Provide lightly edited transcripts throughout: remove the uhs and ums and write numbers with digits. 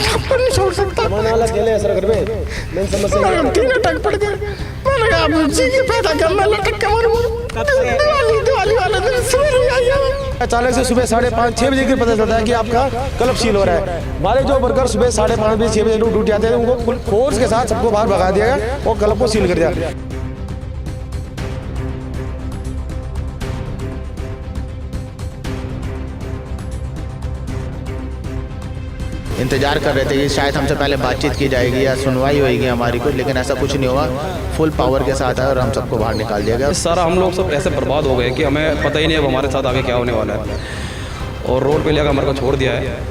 थप्पड़ नहीं छोड़ सकता। अकेले सर घर में मेन समस्या तीन अटक पड़ गए। मैंने कहा आप जी के पैदा कर मैं लटक के मरूं। दिवाली वाले दिन सवेरे आई है। अचानक से सुबह 5:30-6 बजे के पता चलता है कि आपका क्लब सील हो रहा है। हमारे जो वर्कर सुबह 5:30 बजे 6 बजे ड्यूटी आते हैं उनको फुल फोर्स के साथ सबको बाहर भगा दिया गया और क्लब को सील कर दिया। इंतजार कर रहे थे कि शायद हमसे पहले बातचीत की जाएगी या सुनवाई होगी हमारी कुछ, लेकिन ऐसा कुछ नहीं हुआ। फुल पावर के साथ है और हम सबको बाहर निकाल दिया गया। सारा हम लोग सब ऐसे बर्बाद हो गए कि हमें पता ही नहीं अब हमारे साथ आगे क्या होने वाला है, और रोड पे लेकर हमारे को छोड़ दिया है।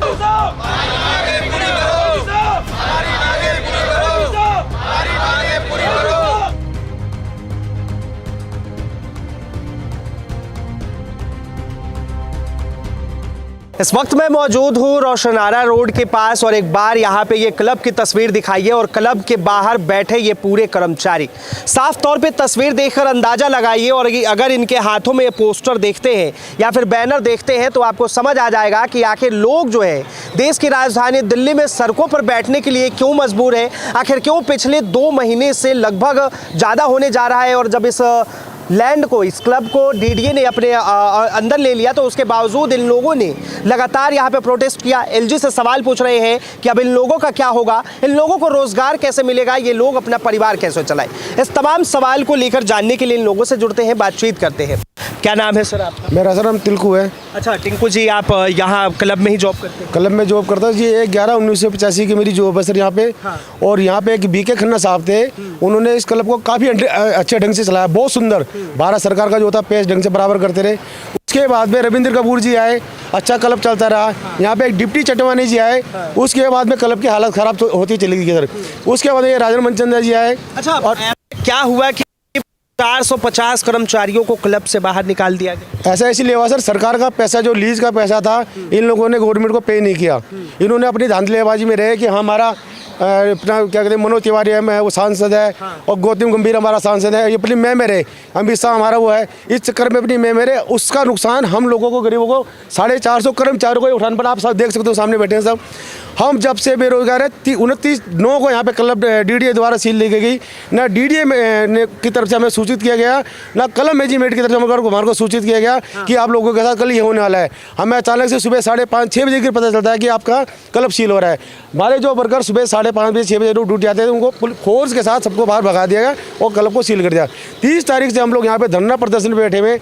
इस वक्त मैं मौजूद हूँ रोशनारा रोड के पास और एक बार यहाँ पे ये क्लब की तस्वीर दिखाई है और क्लब के बाहर बैठे ये पूरे कर्मचारी। साफ तौर पे तस्वीर देखकर अंदाज़ा लगाइए और अगर इनके हाथों में ये पोस्टर देखते हैं या फिर बैनर देखते हैं तो आपको समझ आ जाएगा कि आखिर लोग जो है देश की राजधानी दिल्ली में सड़कों पर बैठने के लिए क्यों मजबूर है, आखिर क्यों पिछले 2 महीने से लगभग ज़्यादा होने जा रहा है। और जब इस लैंड को, इस क्लब को डीडीए ने अपने अंदर ले लिया तो उसके बावजूद इन लोगों ने लगातार यहाँ पे प्रोटेस्ट किया। एलजी से सवाल पूछ रहे हैं कि अब इन लोगों का क्या होगा, इन लोगों को रोजगार कैसे मिलेगा, ये लोग अपना परिवार कैसे चलाए। इस तमाम सवाल को लेकर जानने के लिए इन लोगों से जुड़ते हैं, बातचीत करते हैं। क्या नाम है सर आपका? मेरा सर नाम तिलकू है। अच्छा टिंकू जी, आप यहाँ क्लब में ही जॉब करते हैं? क्लब में जॉब करता हूँ जी। 11/1985 की मेरी जॉब है सर यहाँ पे। हाँ। और यहाँ पे एक बीके खन्ना साहब थे, उन्होंने इस क्लब को काफ़ी अच्छे ढंग से चलाया, बहुत सुंदर। भारत सरकार का जो होता पेश ढंग से बराबर करते रहे। उसके बाद में रविंद्र कपूर जी आए, अच्छा क्लब चलता रहा। यहाँ पे एक डिप्टी चटवानी जी आए, उसके बाद में क्लब की हालत खराब होती चली गई सर। उसके बाद ये राजन मनचंदा जी आए। अच्छा, और क्या हुआ कि 450 कर्मचारियों को क्लब से बाहर निकाल दिया गया? ऐसा इसलिए हुआ सर, सरकार का पैसा जो लीज का पैसा था इन लोगों ने गवर्नमेंट को पे नहीं किया। इन्होंने अपनी धांधलेबाजी में रहे कि हमारा अपना क्या कहते हैं मनोज तिवारी है, वो सांसद है। हाँ। और गौतम गंभीर हमारा सांसद है, ये अपनी मैं मेरे अमित शाह हमारा वो है, इस चक्कर में अपनी मैं मेरे उसका नुकसान हम लोगों को, गरीबों को 450 कर्मचारियों को उठाने पर आप सब देख सकते हो, सामने बैठे हैं सब। हम जब से बेरोजगार है 29/9 को यहाँ पे क्लब डीडीए द्वारा सील ली गई। ना डीडीए की तरफ से हमें सूचित किया गया, ना क्लब मैनेजमेंट की तरफ से हमारे को सूचित किया गया। हाँ। कि आप लोगों के साथ कल ये होने वाला है। हमें अचानक से सुबह 5:30-6 बजे के पता चलता है कि आपका क्लब सील हो रहा है। हमारे जो वर्कर सुबह 5:30 बजे 6 बजे ड्यूटी आते हैं उनको फुल फोर्स के साथ सबको बाहर भगा दिया गया और क्लब को सील कर दिया। 30 तारीख से हम लोग यहाँ पे धरना प्रदर्शन पे बैठे हुए।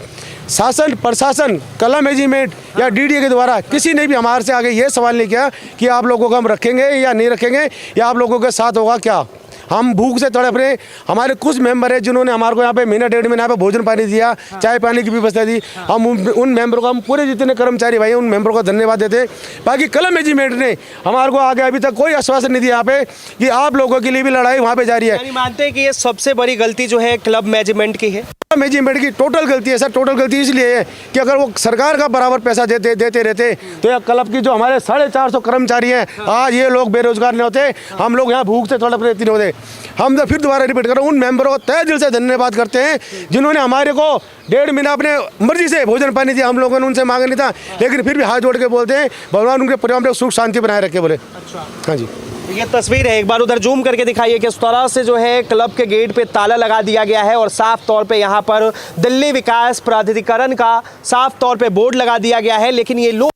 शासन, प्रशासन, क्लब मैनेजमेंट या डीडीए के द्वारा किसी ने भी हमारे से आगे ये सवाल नहीं किया कि आप लोगों को हम रखेंगे या नहीं रखेंगे, या आप लोगों के साथ होगा क्या। हम भूख से तड़प रहे। हमारे कुछ मेंबर है जिन्होंने हमारे को यहाँ पे महीना 1.5 महीना यहाँ पे भोजन पानी दिया। हाँ। चाय पानी की व्यवस्था दी। हाँ। हम उन मेंबरों को, हम पूरे जितने कर्मचारी भाई उन मेंबरों को धन्यवाद देते हैं। बाकी क्लब मैनेजमेंट ने हमारे को आगे अभी तक कोई आश्वासन नहीं दिया यहाँ पे कि आप लोगों के लिए भी लड़ाई वहाँ पे जारी है। मानते हैं कि ये सबसे बड़ी गलती जो है क्लब मैनेजमेंट की है? मैनेजमेंट की टोटल गलती है सर। टोटल गलती इसलिए है कि अगर वो सरकार का बराबर पैसा देते रहते तो यह क्लब की जो हमारे 450 कर्मचारी हैं, आज ये लोग बेरोजगार नहीं होते, हम लोग यहाँ भूख से तड़प रहे होते। हम तो फिर दोबारा रिपीट कर रहे हैं, उन मेंबरों को तहे दिल से धन्यवाद करते हैं जिन्होंने हमारे को 1.5 महीना अपने मर्जी से भोजन पानी दिया। हम लोगों ने उनसे मांगा नहीं था, लेकिन फिर भी हाथ जोड़ के बोलते हैं भगवान उनके परिवार में सुख शांति बनाए रखे बोले। अच्छा। हाँ जी, ये तस्वीर है, एक बार उधर जूम करके दिखाइए कि इस तरह से जो है क्लब के गेट पे ताला लगा दिया गया है और साफ तौर पे यहाँ पर दिल्ली विकास प्राधिकरण का साफ तौर पे बोर्ड लगा दिया गया है। लेकिन ये लोग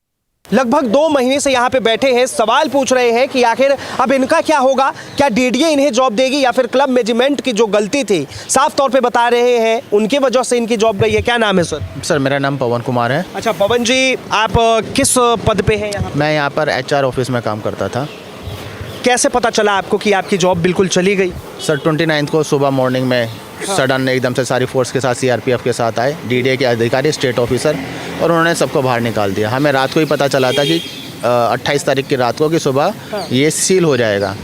लगभग 2 महीने से यहाँ पे बैठे हैं, सवाल पूछ रहे हैं कि आखिर अब इनका क्या होगा, क्या डीडीए इन्हें जॉब देगी या फिर क्लब मैनेजमेंट की जो गलती थी साफ तौर पे बता रहे हैं उनकी वजह से इनकी जॉब गई है। क्या नाम है सर? सर मेरा नाम पवन कुमार है। अच्छा पवन जी, आप किस पद पे हैं यहाँ? मैं यहाँ पर HR ऑफिस में काम करता था। कैसे पता चला आपको कि आपकी जॉब बिल्कुल चली गई? सर 29 को सुबह मॉर्निंग में सडन एकदम से सारी फोर्स के साथ CRPF के साथ आए, डीडीए के अधिकारी, स्टेट ऑफिसर, और उन्होंने सबको बाहर निकाल दिया। हमें रात को ही पता चला था कि 28 तारीख की रात को कि सुबह ये सील हो जाएगा।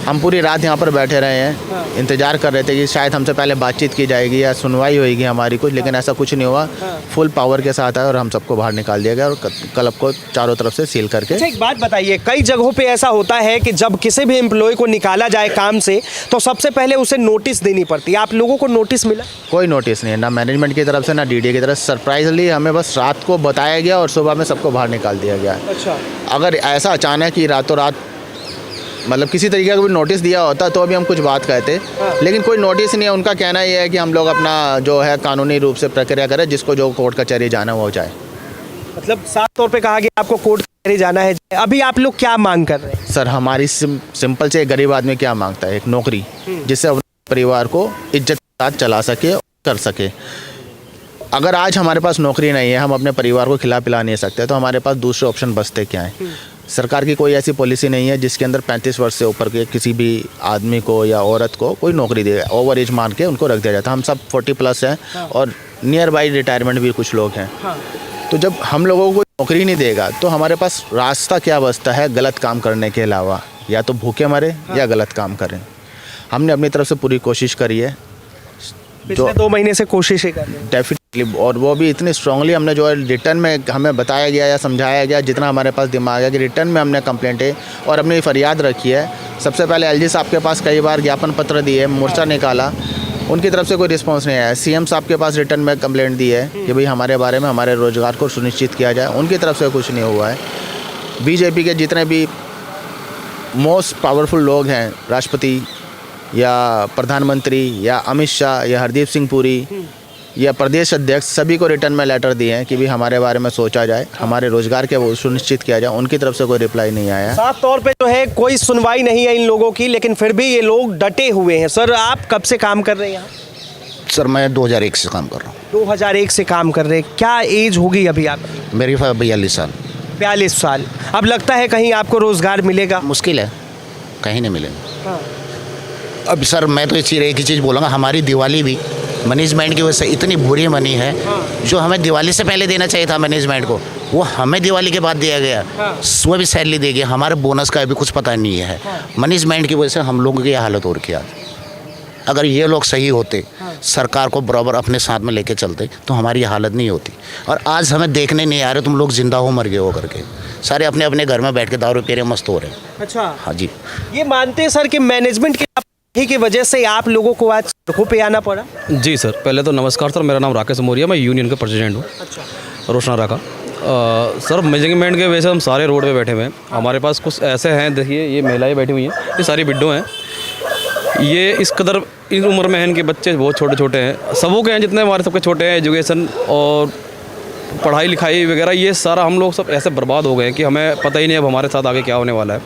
हम पूरी रात यहाँ पर बैठे रहे हैं, इंतजार कर रहे थे कि शायद हमसे पहले बातचीत की जाएगी या सुनवाई होगी हमारी कुछ, लेकिन ऐसा कुछ नहीं हुआ। फुल पावर के साथ है और हम सबको बाहर निकाल दिया गया और क्लब को चारों तरफ से सील करके। अच्छा एक बात बताइए, कई जगहों पे ऐसा होता है कि जब किसी भी एम्प्लॉय को निकाला जाए काम से तो सबसे पहले उसे नोटिस देनी पड़ती है। आप लोगों को नोटिस मिला? कोई नोटिस नहीं है, ना मैनेजमेंट की तरफ से ना डीडीए की तरफ से। सरप्राइजली हमें बस रात को बताया गया और सुबह में सबको बाहर निकाल दिया गया। अच्छा, अगर ऐसा अचानक ही रातों रात मतलब किसी तरीके का भी नोटिस दिया होता तो अभी हम कुछ बात कहते, लेकिन कोई नोटिस नहीं है। उनका कहना ये है कि हम लोग अपना जो है कानूनी रूप से प्रक्रिया करें, जिसको जो कोर्ट कचहरी जाना वो जाए। मतलब साफ तौर पे कहा गया आपको कोर्ट कचहरी जाना है। अभी आप लोग क्या मांग कर रहे हैं? सर हमारी सिंपल से एक गरीब आदमी क्या मांगता है? एक नौकरी, जिससे अपने परिवार को इज्जत के साथ चला सके और कर सके। अगर आज हमारे पास नौकरी नहीं है, हम अपने परिवार को खिला पिला नहीं सकते, तो हमारे पास दूसरे ऑप्शन बचते क्या हैं? सरकार की कोई ऐसी पॉलिसी नहीं है जिसके अंदर 35 वर्ष से ऊपर के किसी भी आदमी को या औरत को कोई नौकरी दे, ओवर एज मान के उनको रख दिया जाता है। हम सब 40+ हैं और नियर बाई रिटायरमेंट भी कुछ लोग हैं। तो जब हम लोगों को नौकरी नहीं देगा तो हमारे पास रास्ता क्या बचता है गलत काम करने के अलावा? या तो भूखे मरे या गलत काम करें। हमने अपनी तरफ से पूरी कोशिश करी है, पिछले 2 महीने से कोशिश ही कर रहे हैं। डेफिनेटली, और वो भी इतनी स्ट्रांगली हमने जो है रिटर्न में हमें बताया गया या समझाया गया, जितना हमारे पास दिमाग है कि रिटर्न में हमने कंप्लेंटें और अपनी फरियाद रखी है। सबसे पहले एलजी साहब के पास कई बार ज्ञापन पत्र दिए, मोर्चा निकाला, उनकी तरफ से कोई रिस्पांस नहीं आया। सीएम साहब के पास रिटर्न में कंप्लेंट दी है कि भाई हमारे बारे में हमारे रोजगार को सुनिश्चित किया जाए, उनकी तरफ से कुछ नहीं हुआ है। बीजेपी के जितने भी मोस्ट पावरफुल लोग हैं, राष्ट्रपति या प्रधानमंत्री या अमित शाह या हरदीप सिंह पुरी या प्रदेश अध्यक्ष, सभी को रिटर्न में लेटर दिए हैं कि भी हमारे बारे में सोचा जाए, हमारे रोजगार के वो सुनिश्चित किया जाए। उनकी तरफ से कोई रिप्लाई नहीं आया। साफ तौर पे जो है कोई सुनवाई नहीं है इन लोगों की, लेकिन फिर भी ये लोग डटे हुए हैं। सर आप कब से काम कर रहे हैं यहाँ? सर मैं 2001 से काम कर रहा हूँ। 2001 से काम कर रहे हैं। क्या एज होगी अभी आपकी? मेरी 42 साल। 42 साल। अब लगता है कहीं आपको रोजगार मिलेगा? मुश्किल है, कहीं नहीं मिलेगा। अब सर मैं तो एक ही चीज़ बोलूँगा, हमारी दिवाली भी मैनेजमेंट की वजह से इतनी बुरी बनी है। जो हमें दिवाली से पहले देना चाहिए था मैनेजमेंट को, वो हमें दिवाली के बाद दिया गया। वो भी सैलरी दे गया, हमारे बोनस का अभी कुछ पता नहीं है। मैनेजमेंट की वजह से हम लोगों की हालत हो रही है। अगर ये लोग सही होते, सरकार को बराबर अपने साथ में लेके चलते, तो हमारी हालत नहीं होती। और आज हमें देखने नहीं आ रहे तुम लोग जिंदा हो मर गए हो करके, सारे अपने अपने घर में बैठ के दारू पी रहे मस्त हो रहे। अच्छा, हाँ जी। ये मानते हैं सर कि मैनेजमेंट की वजह से आप लोगों को आज सड़कों पे आना पड़ा? जी सर, पहले तो नमस्कार सर, मेरा नाम राकेश मौर्य, मैं यूनियन का प्रेसिडेंट हूँ। अच्छा। रोशनारा का। सर मैनेजमेंट के वजह से हम सारे रोड पे बैठे हुए हैं। हमारे पास कुछ ऐसे हैं, देखिए ये महिलाएं बैठी हुई हैं, ये सारी विडो हैं। ये इस कदर इस उम्र में हैं, इनके बच्चे बहुत छोटे छोटे हैं, सबों के हैं जितने हमारे सबके छोटे हैं। एजुकेशन और पढ़ाई लिखाई वगैरह ये सारा हम लोग सब ऐसे बर्बाद हो गए हैं कि हमें पता ही नहीं अब हमारे साथ आगे क्या होने वाला है।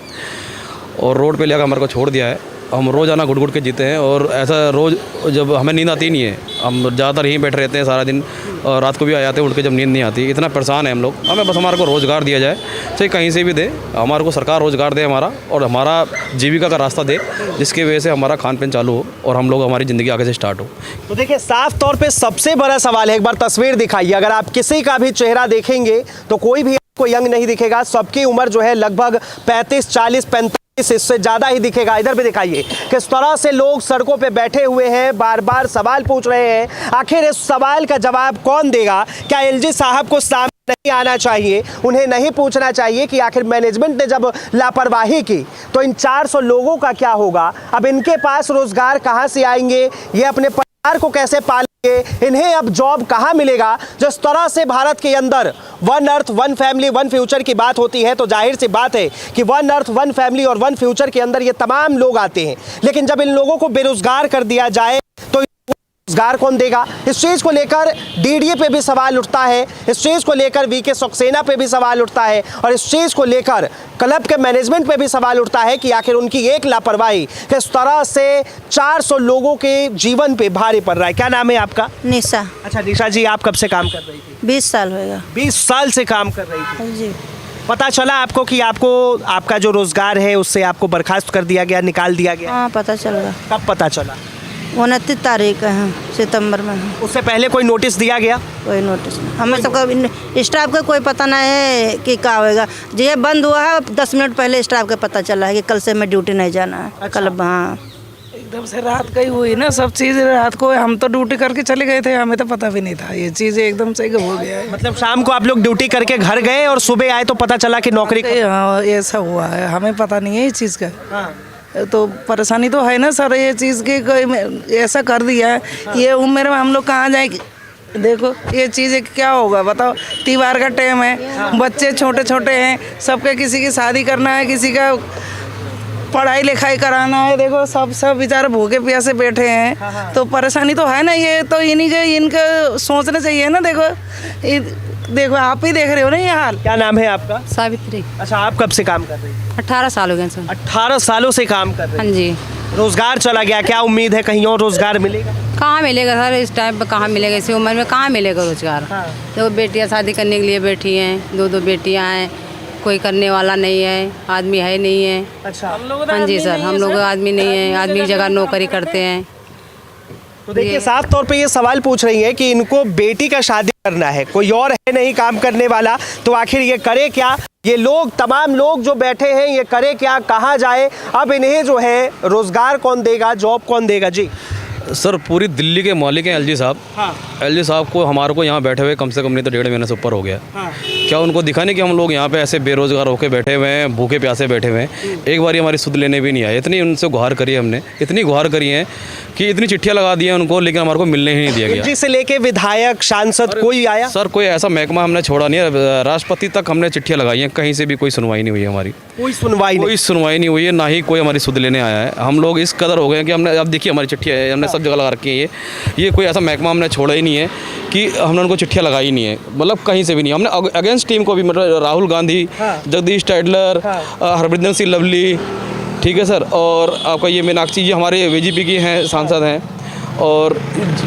और रोड पे लेकर हमारे को छोड़ दिया है। हम रोज़ाना घुट घुट के जीते हैं और ऐसा रोज़ जब हमें नींद आती नहीं है, हम ज़्यादातर यहीं बैठे रहते हैं सारा दिन, और रात को भी आ जाते हैं उठ के जब नींद नहीं आती। इतना परेशान है हम लोग। हमें बस हमारे को रोज़गार दिया जाए, चाहे कहीं से भी दे, हमारे को सरकार रोज़गार दे हमारा, और हमारा जीविका का रास्ता दे, जिसकी वजह से हमारा खान पीन चालू हो और हम लोग हमारी ज़िंदगी आगे से स्टार्ट हो। तो देखिए साफ तौर पे सबसे बड़ा सवाल है, एक बार तस्वीर दिखाइए। अगर आप किसी का भी चेहरा देखेंगे तो कोई भी आपको यंग नहीं दिखेगा। सबकी उम्र जो है लगभग 35, 40, 45 इससे ज़्यादा ही दिखेगा। इधर भी दिखाइए किस तरह से लोग सड़कों पे बैठे हुए हैं, बार बार सवाल पूछ रहे हैं। आखिर इस सवाल का जवाब कौन देगा? क्या एलजी साहब को सामने नहीं आना चाहिए? उन्हें नहीं पूछना चाहिए कि आखिर मैनेजमेंट ने जब लापरवाही की तो इन 400 लोगों का क्या होगा? अब इनके पास रोजगार कहाँ से आएंगे? ये अपने परिवार को कैसे पालेंगे? इन्हें अब जॉब कहाँ मिलेगा? जिस तरह से भारत के अंदर one earth one family one future की बात होती है, तो जाहिर सी बात है कि वन अर्थ वन फैमिली और वन फ्यूचर के अंदर ये तमाम लोग आते हैं। लेकिन जब इन लोगों को बेरोजगार कर दिया जाए तो रोजगार कौन देगा? इस चीज को लेकर डीडीए पे भी सवाल उठता है, इस चीज को लेकर वीके सक्सेना पे भी सवाल उठता है, और इस चीज को लेकर क्लब के मैनेजमेंट पे भी सवाल उठता है कि आखिर उनकी एक लापरवाही किस तरह से 400 लोगों के जीवन पे भारी पड़ रहा है। क्या नाम है आपका? निशा। अच्छा निशा जी, आप कब से काम कर रही थी? 20 साल होएगा। 20 साल से काम कर रही थी जी। पता चला आपको कि आपको आपका जो रोजगार है उससे आपको बर्खास्त कर दिया गया, निकाल दिया गया? हाँ पता चल गया। कब पता चला? 29 तारीख है, सितंबर में है। उससे पहले कोई नोटिस दिया गया? कोई नोटिस नहीं, हमें सबका स्टाफ का कोई पता नहीं है कि क्या होएगा। ये बंद हुआ है, 10 मिनट पहले स्टाफ का पता चला है कि कल से मैं ड्यूटी नहीं जाना है। अच्छा। कल हाँ एकदम से रात गई हुई ना, सब चीज़ रात को हम तो ड्यूटी करके चले गए थे, हमें तो पता भी नहीं था। ये चीज़ एकदम से हो गया है। मतलब शाम को आप लोग ड्यूटी करके घर गए और सुबह आए तो पता चला कि नौकरी हाँ ऐसा हुआ है, हमें पता नहीं है इस चीज़ का। हाँ। तो परेशानी तो है ना सर, ये चीज़ की कोई ऐसा कर दिया है। ये उम्र में हम लोग कहाँ जाएंगे? देखो ये चीज़ क्या होगा बताओ? त्योहार का टाइम है, बच्चे छोटे छोटे हैं, सबके किसी की शादी करना है, किसी का पढ़ाई लिखाई कराना है, देखो सब बेचारे भूखे प्यासे बैठे हैं, तो परेशानी तो है ना। ये तो इनके सोचना चाहिए ना। देखो आप ही देख रहे हो ना ये हाल। क्या नाम है आपका? सावित्री। अच्छा, आप कब से काम कर रही हैं? 18 साल हो गए सर। 18 सालों से काम कर रहे हाँ हैं। जी। रोजगार चला गया, क्या उम्मीद है कहीं और रोजगार मिलेगा? कहाँ मिलेगा सर, इस टाइम पे कहाँ मिलेगा, इसी उम्र में कहाँ मिलेगा रोजगार। तो बेटियाँ शादी करने के लिए बैठी हैं, दो बेटियाँ हैं, कोई करने वाला नहीं है, आदमी है नहीं है। अच्छा, हाँ जी सर, हम लोग आदमी नहीं है, आदमी की जगह नौकरी करते हैं। तो देखिए साफ तौर पे ये सवाल पूछ रही है कि इनको बेटी का शादी करना है, कोई और है नहीं काम करने वाला, तो आखिर ये करे क्या? ये लोग, तमाम लोग जो बैठे हैं, ये करे क्या, कहाँ जाए? अब इन्हें जो है रोजगार कौन देगा, जॉब कौन देगा? जी सर, पूरी दिल्ली के मालिक हैं एलजी साहब। हाँ। एलजी साहब को हमारे को यहाँ बैठे हुए कम से कम नहीं तो 1.5 महीने से ऊपर हो गया। हाँ। क्या उनको दिखा नहीं कि हम लोग यहाँ पे ऐसे बेरोजगार होकर बैठे हुए हैं, भूखे प्यासे बैठे हुए हैं? एक बार हमारी सुध लेने भी नहीं आए। इतनी उनसे गुहार करी हमने, इतनी गुहार करी है कि इतनी चिट्ठियाँ लगा दी हैं उनको, लेकिन हमारे को मिलने ही नहीं दिया गया। जी से लेके विधायक, सांसद कोई आया? सर, कोई ऐसा महकमा हमने छोड़ा नहीं है। राष्ट्रपति तक हमने चिट्ठियाँ लगाई हैं, कहीं से भी कोई सुनवाई नहीं हुई है हमारी। कोई सुनवाई नहीं? कोई सुनवाई नहीं हुई है, ना ही कोई हमारी सुध लेने आया है। हम लोग इस कदर हो गए हैं कि हमने, अब देखिए हमारी चिट्ठियाँ है, हमने सब जगह लगा रखी है। ये कोई ऐसा महकमा हमने छोड़ा ही नहीं है कि हमने उनको चिट्ठियाँ लगाई नहीं है, मतलब कहीं से भी नहीं। हमने अगेंस्ट टीम को भी, मतलब राहुल गांधी, जगदीश टाइडलर, हरभजन सिंह लवली, ठीक है सर, और आपका ये मीनाक्षी जी हमारे बीजेपी की हैं, सांसद हैं, और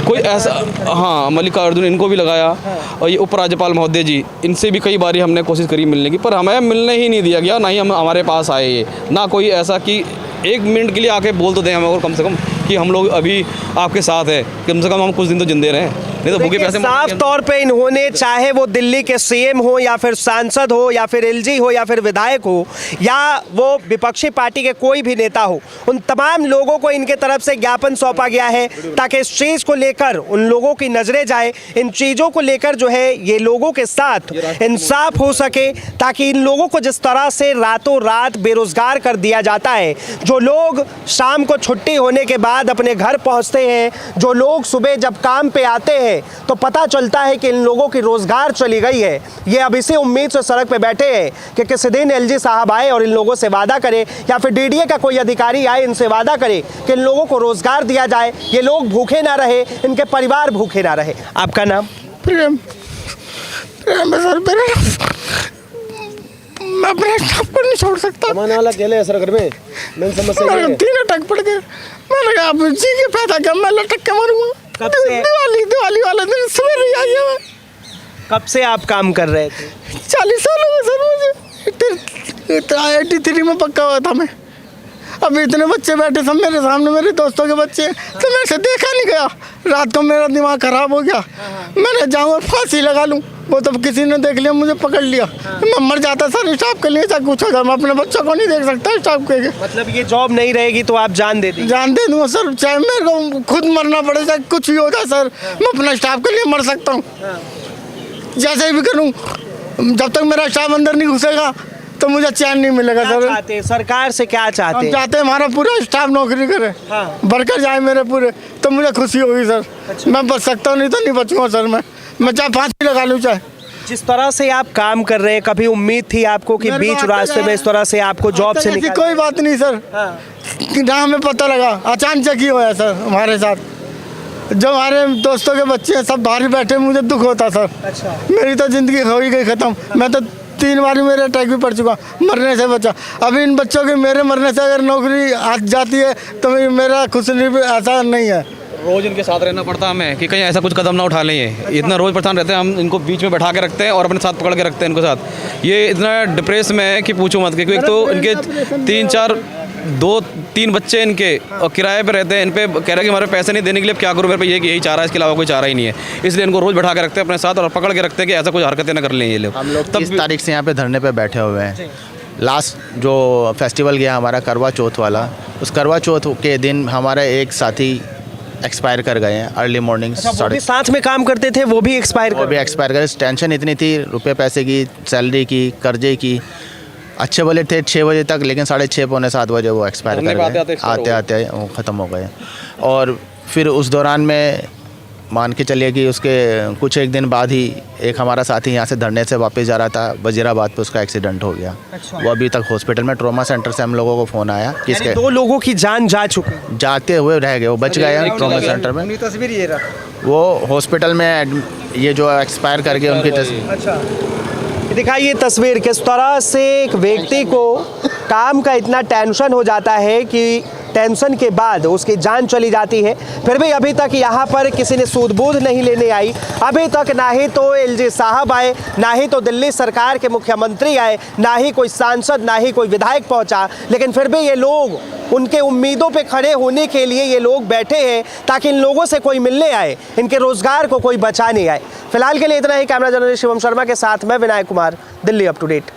कोई ऐसा, हाँ, मल्लिकार्जुन, इनको भी लगाया, और ये उपराज्यपाल महोदय जी, इनसे भी कई बारी हमने कोशिश करी मिलने की, पर हमें मिलने ही नहीं दिया गया, ना ही हमारे पास आए ये, ना कोई ऐसा कि 1 मिनट के लिए आके बोल तो दें हमें, और कम से कम कि हम लोग अभी आपके साथ हैं, कम से कम हम कुछ दिन तो जिंदे रहें, नहीं तो भूखे प्यासे। साफ तौर पे इन्होंने, चाहे वो दिल्ली के सीएम हो या फिर सांसद हो या फिर एलजी हो या फिर विधायक हो या वो विपक्षी पार्टी के कोई भी नेता हो, उन तमाम लोगों को इनके तरफ से ज्ञापन सौंपा गया है ताकि इस चीज़ को लेकर उन लोगों की नजरें जाए, इन चीज़ों को लेकर जो है ये लोगों के साथ इंसाफ हो सके, ताकि इन लोगों को जिस तरह से रातों रात बेरोजगार कर दिया जाता है, जो लोग शाम को छुट्टी होने के बाद अपने घर पहुंचते हैं, जो लोग सुबह जब काम पे आते हैं तो पता चलता है कि इन लोगों की रोजगार चली गई है, ये अब इसी उम्मीद से सड़क पे बैठे हैं कि किसी दिन एलजी साहब आए और इन लोगों से वादा करे, या फिर डीडीए का कोई अधिकारी आए, इनसे वादा करे कि इन लोगों को रोजगार दिया जाए, ये लोग भूखे ना रहे, इनके परिवार भूखे ना रहे। आपका नाम? प्रेम। प्रेम है सर मेरा, मैं अपने स्टाफ को नहीं छोड़ सकता। कमाने वाला अकेले है सर घर में, मेन समस्या ये है। 3 अटक पड़ गए, मैंने कहा आप जी के पैदा कर, मैं लटक के मरूंगा। कब से? दिवाली वाले दिन सवेरे आई है मैं। कब से आप काम कर रहे थे? 40 साल हो गए सर मुझे। IIT 3 में पक्का हुआ था मैं। अभी इतने बच्चे बैठे सब मेरे सामने, मेरे दोस्तों के बच्चे, तो मेरे से देखा नहीं गया। रात को मेरा दिमाग खराब हो गया, मैंने जाऊँ और फांसी लगा लूँ, वो तो किसी ने देख लिया, मुझे पकड़ लिया, मैं मर जाता सर स्टाफ के लिए, चाहे कुछ हो जाए, मैं अपने बच्चों को नहीं देख सकता स्टाफ के। मतलब ये जॉब नहीं रहेगी तो आप जान दे देंगे? जान दे दूँगा सर, चाहे मेरे को खुद मरना पड़े, चाहे कुछ भी हो जाए सर, मैं अपना स्टाफ के लिए मर सकता हूँ, जैसे भी करूँ। जब तक मेरा स्टाफ अंदर नहीं घुसेगा तो मुझे चैन नहीं मिलेगा सर। चाहते सरकार से क्या चाहते हम हैं? चाहते हैं हमारा पूरा स्टाफ नौकरी करे, बढ़कर जाए मेरे पूरे, तो मुझे खुशी होगी सर। मैं बच सकता हूँ, नहीं तो नहीं बचूंगा सर। मैं चाहे फांसी लगा लूँ, चाहे। जिस तरह से आप काम कर रहे हैं, कभी उम्मीद थी आपको कि बीच रास्ते में इस तरह से आपको जॉब से निकाल? कोई बात नहीं सर, ना हमें पता लगा, अचानक ही हुआ सर हमारे साथ। जो हमारे दोस्तों के बच्चे हैं सब बाहर बैठे, मुझे दुख होता सर। अच्छा। मेरी तो ज़िंदगी हो ही गई ख़त्म, मैं तो 3 बार मेरे अटैक भी पड़ चुका, मरने से बचा। अभी इन बच्चों के मेरे मरने से अगर नौकरी आ जाती है तो मेरा खुश ऐसा नहीं है। रोज़ इनके साथ रहना पड़ता है हमें कि कहीं ऐसा कुछ कदम ना उठा लें। ये इतना रोज़ परेशान रहते हैं, हम इनको बीच में बैठा के रखते हैं और अपने साथ पकड़ के रखते हैं इनको साथ। ये इतना डिप्रेस में है कि पूछो मत, क्योंकि एक तो इनके 2-3 बच्चे इनके और किराए पे रहते हैं। इन पे कह रहे हैं कि हमारे पैसे नहीं देने के लिए, अब क्या करूँ, मेरे पे यही चारा है, इसके अलावा कोई चारा ही नहीं है। इसलिए इनको रोज़ बैठा के रखते हैं अपने साथ और पकड़ के रखते हैं कि ऐसा कुछ हरकतें ना कर लें ये लोग। हम लोग 30 तारीख से यहाँ पे धरने पे बैठे हुए हैं। लास्ट जो फेस्टिवल गया हमारा करवा चौथ वाला, उस करवा चौथ के दिन हमारे एक साथी एक्सपायर कर गए हैं अर्ली मॉर्निंग। वो भी साथ में काम करते थे, वो भी एक्सपायर कर टेंशन इतनी थी, रुपये पैसे की, सैलरी की, कर्जे की। अच्छे वाले थे 6 बजे तक, लेकिन 6:30 पौने 7 बजे वो एक्सपायर कर गए, आते आते वो ख़त्म हो गए। और फिर उस दौरान में मान के चलिए कि उसके कुछ एक दिन बाद ही एक हमारा साथी यहाँ से धरने से वापस जा रहा था वजीराबाद पे, उसका एक्सीडेंट हो गया। वो अभी तक हॉस्पिटल में, ट्रॉमा सेंटर से हम लोगों को फ़ोन आया कि यानी इसके 2 लोगों की जान जा चुकी। जाते हुए रह गए, वो बच गए हैं ट्रॉमा सेंटर में। तस्वीर ये रहा, वो हॉस्पिटल में ये जो एक्सपायर कर गए उनकी तस्वीर। अच्छा दिखाइए तस्वीर, किस तरह से एक व्यक्ति को काम का इतना टेंशन हो जाता है कि टेंशन के बाद उसकी जान चली जाती है। फिर भी अभी तक यहाँ पर किसी ने सूद-बूद नहीं लेने आई। अभी तक ना ही तो एलजी साहब आए, ना ही तो दिल्ली सरकार के मुख्यमंत्री आए, ना ही कोई सांसद, ना ही कोई विधायक पहुँचा। लेकिन फिर भी ये लोग उनके उम्मीदों पे खड़े होने के लिए ये लोग बैठे हैं ताकि इन लोगों से कोई मिलने आए, इनके रोजगार को कोई बचाने आए। फिलहाल के लिए इतना ही। कैमरा जर्नलिस्ट शिवम शर्मा के साथ मैं Vinayak Kumar, Delhi up to date.